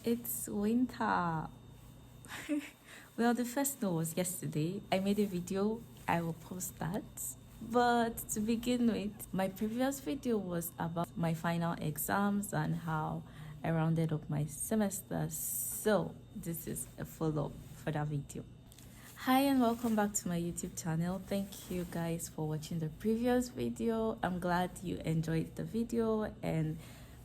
It's winter. Well, the first snow was yesterday. I made a video. I will post that. But to begin with, my previous video was about my final exams and how I rounded up my semester. So, this is a follow-up for that video. Hi and welcome back to my YouTube channel. Thank you guys for watching the previous video. I'm glad you enjoyed the video and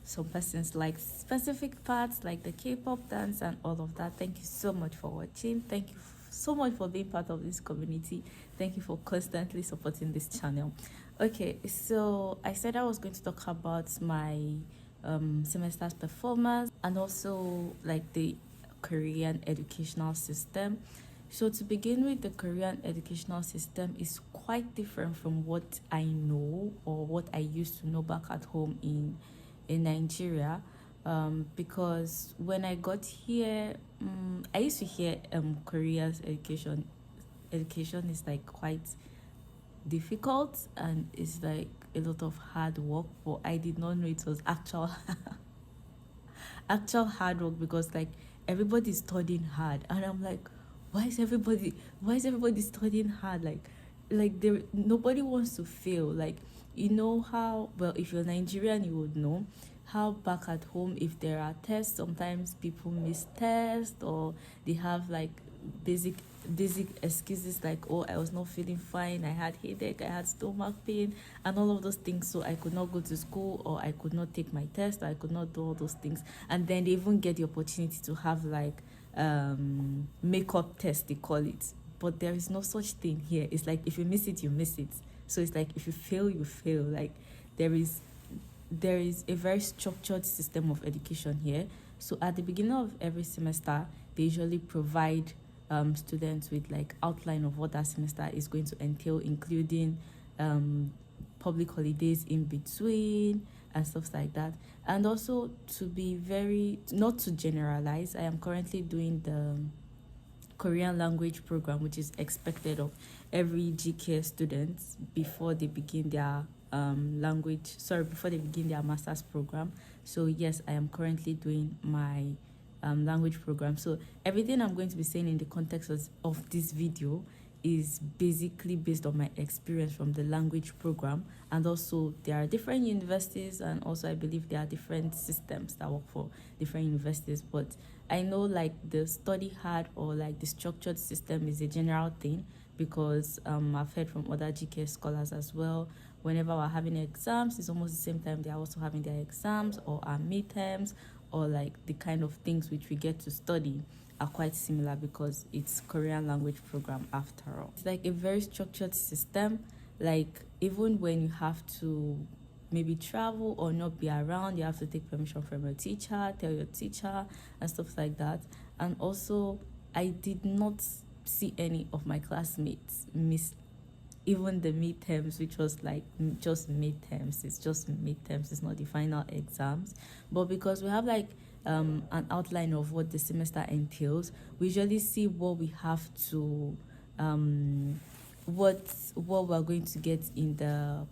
some persons like specific parts like the K-pop dance and all of that. Thank you so much for watching. Thank you so much for being part of this community. Thank you for constantly supporting this channel. Okay, so I said I was going to talk about my semester's performance and also like the Korean educational system. So to begin with, the Korean educational system is quite different from what I know or what I used to know back at home in Nigeria. Because when I got here, I used to hear Korea's education is like quite difficult and it's like a lot of hard work, but I did not know it was actual hard work because like everybody's studying hard and I'm like, why is everybody studying hard? Like there nobody wants to fail. Like, you know how, well, if you're Nigerian you would know how back at home, if there are tests, sometimes people miss tests or they have like basic excuses like, oh, I was not feeling fine, I had headache, I had stomach pain and all of those things, so I could not go to school or I could not take my test or I could not do all those things. And then they even get the opportunity to have like makeup test, they call it, but there is no such thing here. It's like if you miss it, you miss it. So it's like if you fail, you fail. Like there is a very structured system of education here. So at the beginning of every semester, they usually provide students with like outline of what that semester is going to entail, including public holidays in between and stuff like that. And also, to be very, not to generalize, I am currently doing the Korean language program, which is expected of every GK student before they begin their before they begin their master's program. So yes, I am currently doing my language program. So everything I'm going to be saying in the context of this video is basically based on my experience from the language program. And also there are different universities, and also I believe there are different systems that work for different universities, but I know like the study hard or like the structured system is a general thing, because I've heard from other GK scholars as well. Whenever we're having exams, it's almost the same time they're also having their exams or our midterms, or like the kind of things which we get to study are quite similar because it's Korean language program after all. It's like a very structured system. Like even when you have to maybe travel or not be around, you have to take permission from your teacher, tell your teacher and stuff like that. And also, I did not see any of my classmates miss even the midterms, which was like just midterms. It's just midterms, it's not the final exams. But because we have like an outline of what the semester entails, we usually see what we have to what we're going to get in the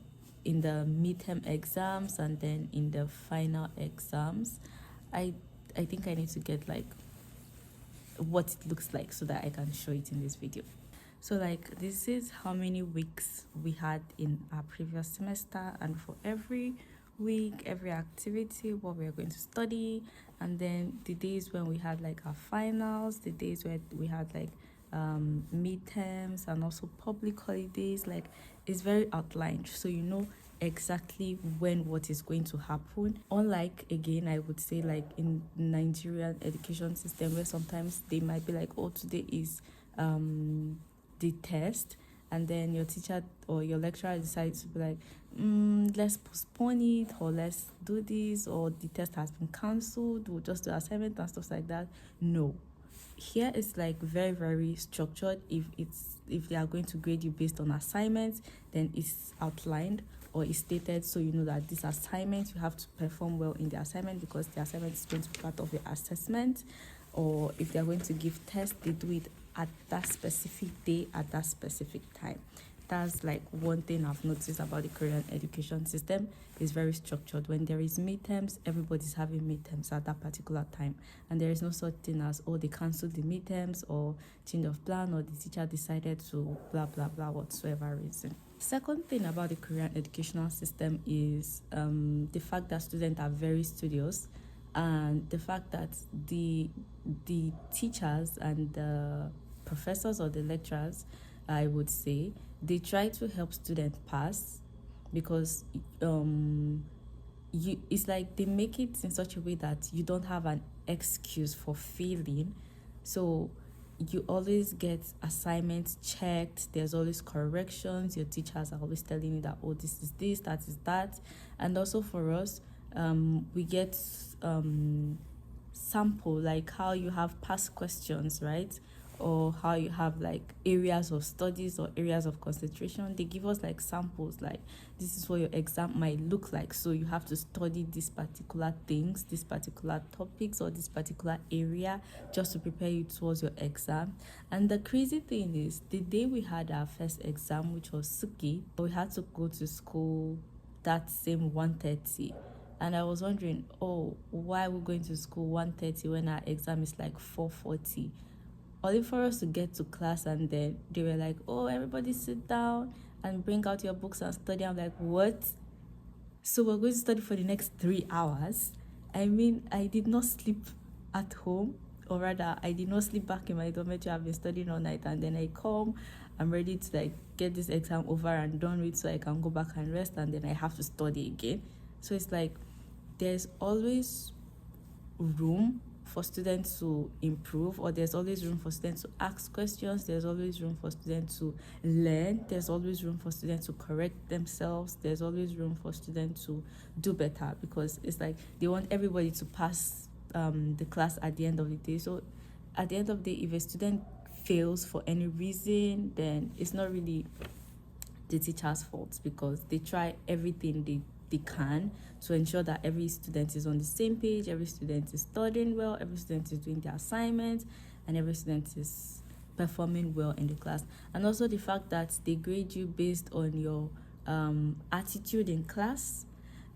midterm exams and then in the final exams. I think I need to get like what it looks like so that I can show it in this video. So like this is how many weeks we had in our previous semester, and for every week, every activity, what we are going to study, and then the days when we had like our finals, the days where we had like midterms and also public holidays. Like it's very outlined, so you know exactly when what is going to happen. Unlike, again, I would say like in Nigerian education system, where sometimes they might be like, oh, today is the test, and then your teacher or your lecturer decides to be like, let's postpone it, or let's do this, or the test has been cancelled, we'll just do assignment and stuff like that. No, here it's like very, very structured. If they are going to grade you based on assignments, then it's outlined or it's stated, so you know that this assignment you have to perform well in the assignment, because the assignment is going to be part of your assessment. Or if they are going to give tests, they do it at that specific day, at that specific time. That's like one thing I've noticed about the Korean education system. Is very structured. When there is midterms, everybody's having midterms at that particular time, and there is no such thing as, oh, they canceled the midterms or change of plan, or the teacher decided to blah blah blah whatsoever reason. Second thing about the Korean educational system is the fact that students are very studious, and the fact that the teachers and the professors or the lecturers, I would say, they try to help students pass, because it's like they make it in such a way that you don't have an excuse for failing. So you always get assignments checked, there's always corrections, your teachers are always telling you that, oh, this is this, that is that. And also for us, we get sample, like how you have past questions, right? Or how you have like areas of studies or areas of concentration. They give us like samples, like this is what your exam might look like, so you have to study these particular things, these particular topics, or this particular area, just to prepare you towards your exam. And the crazy thing is, the day we had our first exam, which was Suki, we had to go to school that same 1:30. And I was wondering, oh, why are we going to school 1:30 when our exam is like 4:40? Only for us to get to class, and then they were like, oh, everybody sit down and bring out your books and study. I'm like, what? So we're going to study for the next 3 hours? I mean, I did not sleep at home, or rather, I did not sleep back in my dormitory. I've been studying all night, and then I come, I'm ready to like get this exam over and done with, so I can go back and rest, and then I have to study again. So it's like there's always room for students to improve, or there's always room for students to ask questions, there's always room for students to learn, there's always room for students to correct themselves, there's always room for students to do better, because it's like they want everybody to pass the class at the end of the day. So at the end of the day, if a student fails for any reason, then it's not really the teacher's fault, because they try everything they can to ensure that every student is on the same page, every student is studying well, every student is doing their assignments, and every student is performing well in the class. And also the fact that they grade you based on your attitude in class,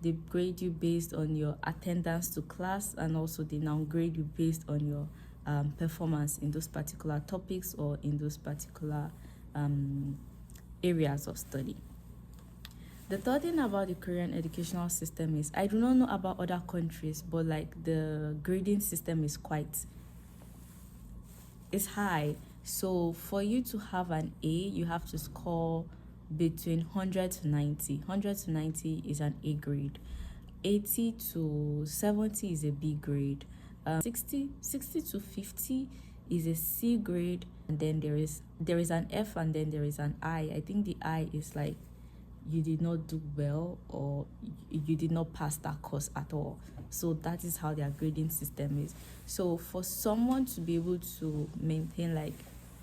they grade you based on your attendance to class, and also they now grade you based on your performance in those particular topics or in those particular areas of study. The third thing about the Korean educational system is, I do not know about other countries, but like the grading system is it's high. So for you to have an A, you have to score between 100 to 90. 100 to 90 is an A grade. 80 to 70 is a B grade. 60 to 50 is a C grade, and then there is an F, and then there is an I. I think the I is like you did not do well, or you did not pass that course at all. So that is how their grading system is. So for someone to be able to maintain like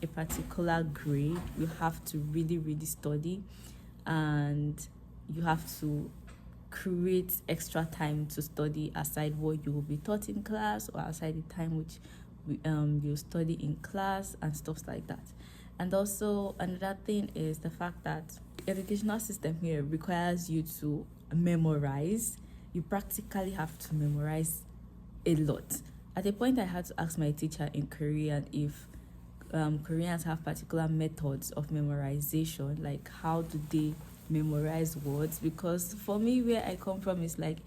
a particular grade, you have to really, really study, and you have to create extra time to study aside what you will be taught in class, or outside the time which you study in class and stuff like that. And also another thing is the fact that educational system here requires you to memorize. You practically have to memorize a lot. At a point, I had to ask my teacher in Korean if Koreans have particular methods of memorization, like how do they memorize words, because for me, where I come from, is like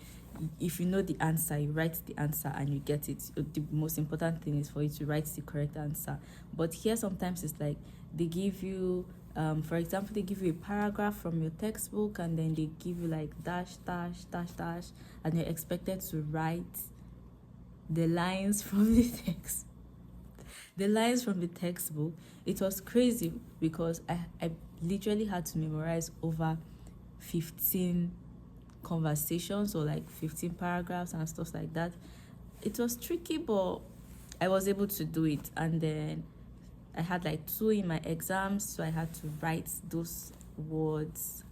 if you know the answer, you write the answer and you get it. The most important thing is for you to write the correct answer. But here sometimes it's like they give you for example, they give you a paragraph from your textbook, and then they give you like dash dash dash dash, and you're expected to write the lines from the text. The lines from the textbook. It was crazy, because I literally had to memorize over 15 conversations, or like 15 paragraphs and stuff like that. It was tricky, but I was able to do it. And then I had like 2 in my exams, so I had to write those words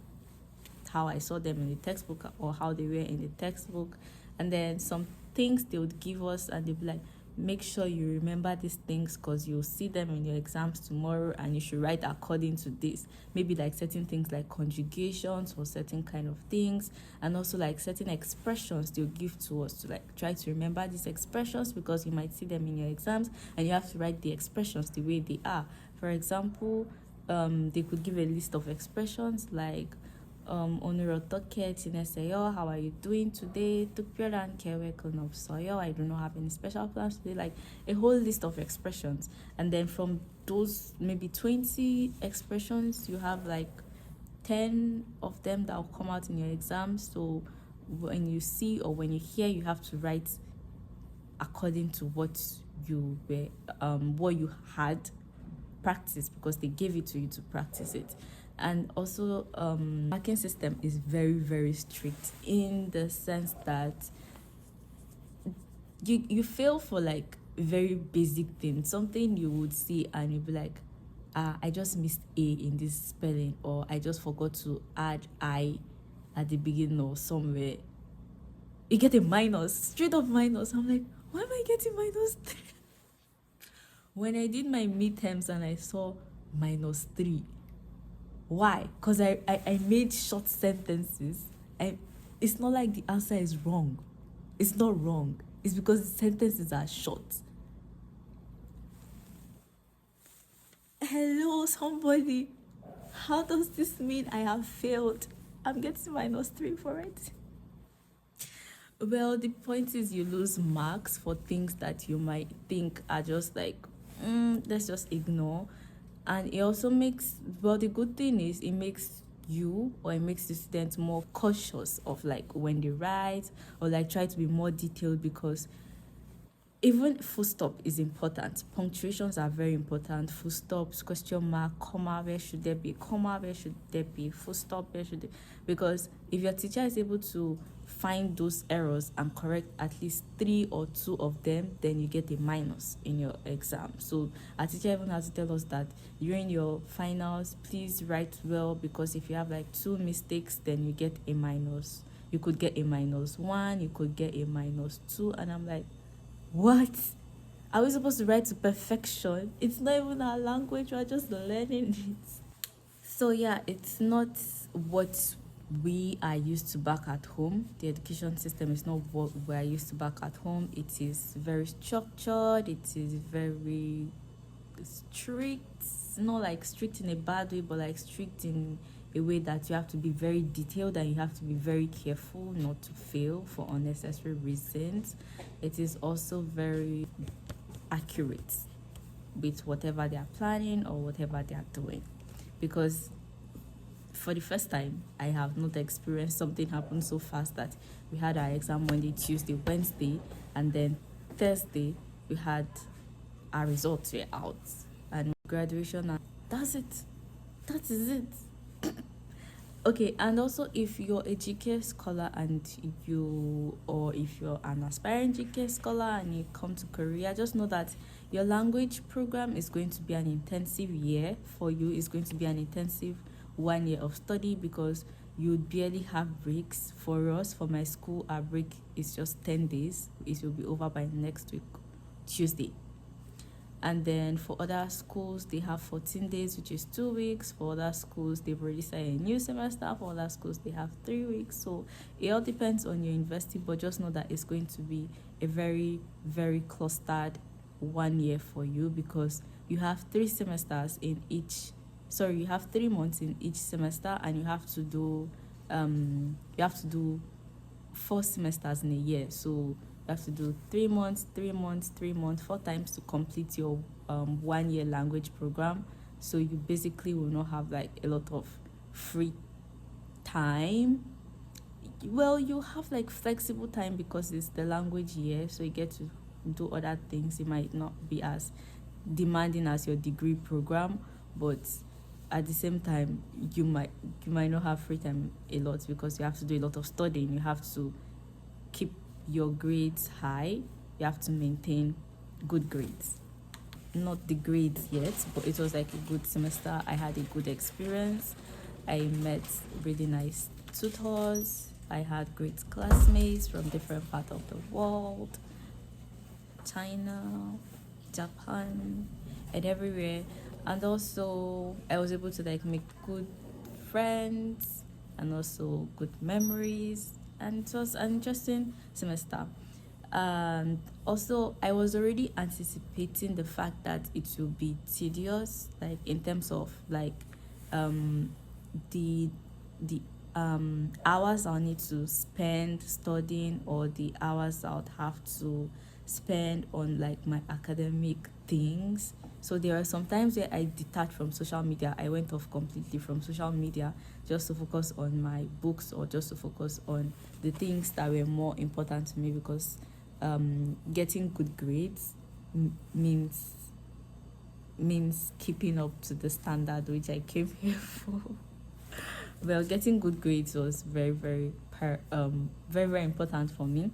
how I saw them in the textbook, or how they were in the textbook. And then some things they would give us, and they'd be like, make sure you remember these things because you'll see them in your exams tomorrow, and you should write according to this. Maybe like certain things like conjugations or certain kind of things, and also like certain expressions they'll give to us to like try to remember these expressions, because you might see them in your exams and you have to write the expressions the way they are. For example, they could give a list of expressions like Onurotoke Tineseyo, how are you doing today? Tukpyoran Kewe Konopsoyo, I do not have any special plans today. Like a whole list of expressions. And then from those maybe 20 expressions, you have like 10 of them that will come out in your exam. So when you see or when you hear, you have to write according to what you were what you had practiced, because they gave it to you to practice it. And also marking system is very, very strict in the sense that you fail for like very basic things, something you would see and you'd be like, I just missed A in this spelling, or I just forgot to add I at the beginning or somewhere. You get a minus, straight up minus. I'm like, why am I getting minus 3? When I did my midterms and I saw -3, why? Because I made short sentences. It's not like the answer is wrong. It's not wrong. It's because the sentences are short. Hello, somebody. How does this mean I have failed? I'm getting -3 for it. Well, the point is you lose marks for things that you might think are just like, let's just ignore. And it also makes, well, the good thing is it makes you, or it makes the students more cautious of like when they write, or like try to be more detailed, because even full stop is important. Punctuations are very important. Full stops, question mark, comma, where should there be comma, where should there be full stop, where should there... Because if your teacher is able to find those errors and correct at least 3 or 2 of them, then you get a minus in your exam. So our teacher even has to tell us that during your finals, please write well, because if you have like 2 mistakes, then you get a minus. You could get a -1, you could get a -2, and I'm like, what? Are we supposed to write to perfection? It's not even our language, we're just learning it. So yeah, it's not what we are used to back at home. The education system is not what we are used to back at home. It is very structured, it is very strict. Not like strict in a bad way, but like strict in a way that you have to be very detailed and you have to be very careful not to fail for unnecessary reasons. It is also very accurate with whatever they are planning or whatever they are doing, because for the first time I have not experienced something happen so fast that we had our exam Monday, Tuesday, Wednesday, and then Thursday we had our results were out and graduation, and that's it. That is it. Okay, and also if you're a GK scholar and or if you're an aspiring GK scholar and you come to Korea, just know that your language program is going to be an intensive year for you. It's going to be an intensive 1 year of study, because you barely have breaks. For us, for my school, our break is just 10 days. It will be over by next week, Tuesday. And then for other schools, they have 14 days, which is 2 weeks. For other schools, they've already started a new semester. For other schools, they have 3 weeks. So it all depends on your university, but just know that it's going to be a very, very clustered 1 year for you, because you have 3 semesters in each. Sorry, you have 3 months in each semester, and you have to do 4 semesters in a year. So you have to do 3 months, 3 months, 3 months, 4 times to complete your 1 year language program. So you basically will not have like a lot of free time. Well, you have like flexible time because it's the language year, so you get to do other things. It might not be as demanding as your degree program, but at the same time you might not have free time a lot, because you have to do a lot of studying. You have to keep your grades high. You have to maintain good grades. Not the grades yet, but it was like a good semester. I had a good experience. I met really nice tutors. I had great classmates from different parts of the world. China, Japan, and everywhere. And also, I was able to like make good friends and also good memories. And it was an interesting semester. And also, I was already anticipating the fact that it will be tedious, like in terms of like um the the hours I'll need to spend studying, or the hours I would have to spend on like my academic things. So there are some times where I detached from social media. I went off completely from social media just to focus on my books, or just to focus on the things that were more important to me, because getting good grades means keeping up to the standard which I came here for. Well, getting good grades was very very important for me.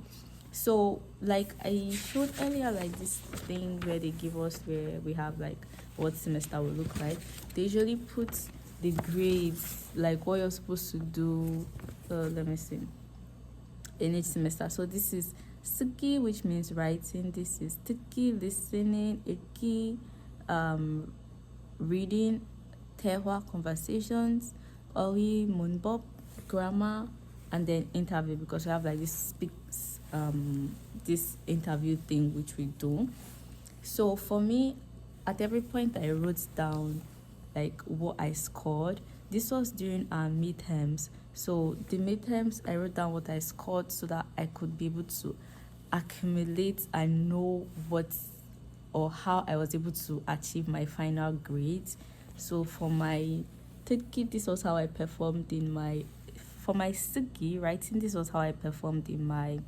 So like I showed earlier, like this thing where they give us, where we have like what semester will look like. They usually put the grades, like what you're supposed to do. Let me see, in each semester. So this is Suki, which means writing. This is Tiki, listening. Iki, reading. Tehwa, conversations. Ori, Munbop, grammar, and then interview, because we have like this interview thing which we do. So for me, at every point I wrote down like what I scored. This was during our midterms. So the midterms, I wrote down what I scored so that I could be able to accumulate and know what or how I was able to achieve my final grades. So for my third kid, this was how I performed in my for my Suki writing, this was how I performed in my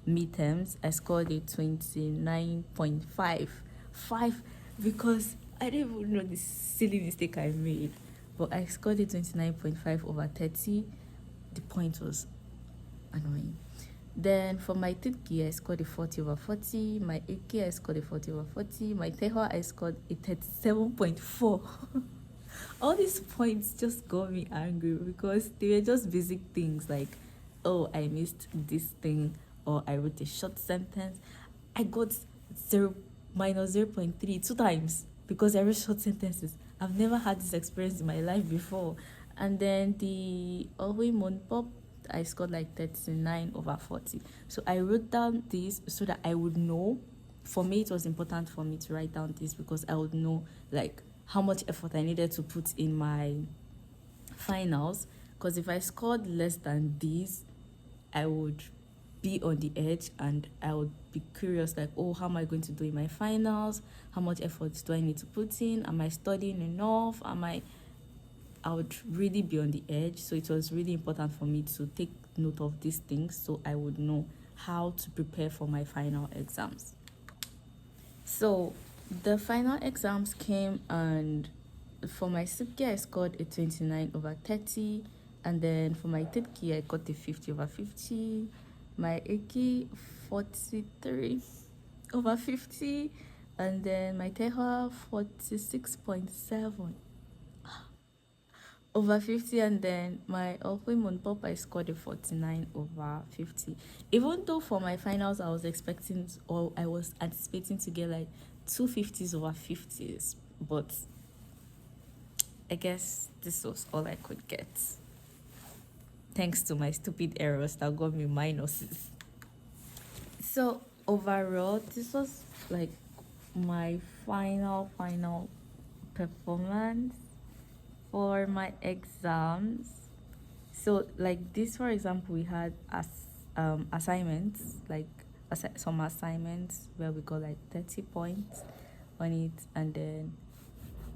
midterms. I scored a 29.5 because I didn't even know the silly mistake I made. But I scored a 29.5 over 30. The point was annoying. Then for my Tutki, I scored a 40 over 40. My AK, I scored a 40 over 40. My Tehwa, I scored a 37.4. All these points just got me angry because they were just basic things like, oh, I missed this thing, or I wrote a short sentence. I got 0 minus 0.3 two times because I wrote short sentences. I've never had this experience in my life before. And then the Alway Monpop, I scored like 39 over 40. So I wrote down this so that I would know. For me, it was important for me to write down this because I would know like how much effort I needed to put in my finals. Because if I scored less than this, I would be on the edge and I would be curious like, oh, how am I going to do in my finals? How much effort do I need to put in? Am I studying enough? I would really be on the edge. So it was really important for me to take note of these things so I would know how to prepare for my final exams. So the final exams came, and for my Sipki, I scored a 29 over 30. And then for my Titki, I got a 50 over 50. My Eki, 43 over 50. And then my Tehwa, 46.7 over 50. And then my Okwe Pop, I scored a 49 over 50. Even though for my finals I was expecting, or I was anticipating to get like 250s over 50s, but I guess this was all I could get, thanks to my stupid errors that got me minuses. So overall, this was like my final performance for my exams. So like this, for example, we had assignments, like some assignments where we got like 30 points on it, and then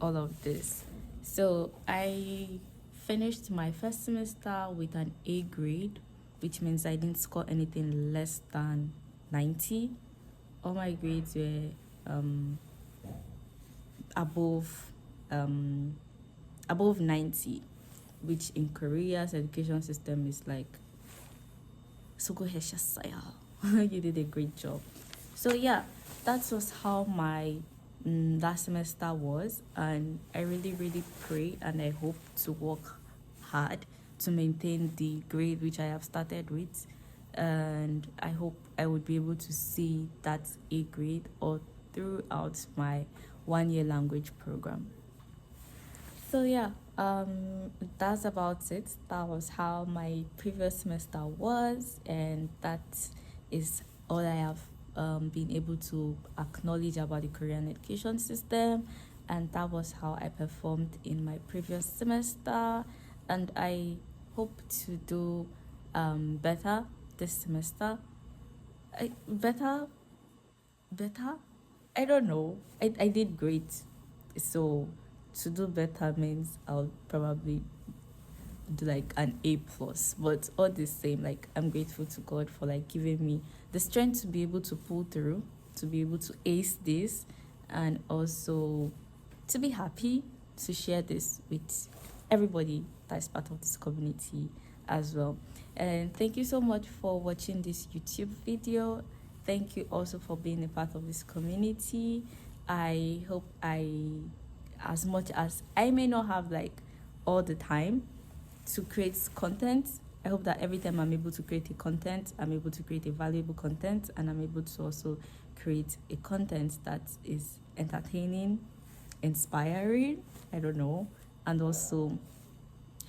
all of this. So I finished my first semester with an A grade, which means I didn't score anything less than 90. All my grades were above 90, which in Korea's education system is like sugoheshasaya. You did a great job. So yeah, that was how my last semester was, and I really pray and I hope to work hard to maintain the grade which I have started with. and I hope I would be able to see that A grade all throughout my 1 year language program. So yeah, that's about it. That was how my previous semester was, and that is all I have been able to acknowledge about the Korean education system, and that was how I performed in my previous semester, and I hope to do better this semester. Better, better. I don't know. I did great, so to do better means I'll probably do like an A plus. But all the same, like I'm grateful to God for like giving me the strength to be able to pull through, to be able to ace this, and also to be happy to share this with everybody that's part of this community as well. And thank you so much for watching this YouTube video. Thank you also for being a part of this community. I hope as much as I may not have like all the time to create content, I hope that every time I'm able to create a content, I'm able to create a valuable content, and I'm able to also create a content that is entertaining, inspiring, I don't know, and also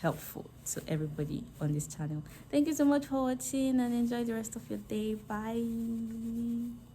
helpful to everybody on this channel. Thank you so much for watching, and enjoy the rest of your day. Bye.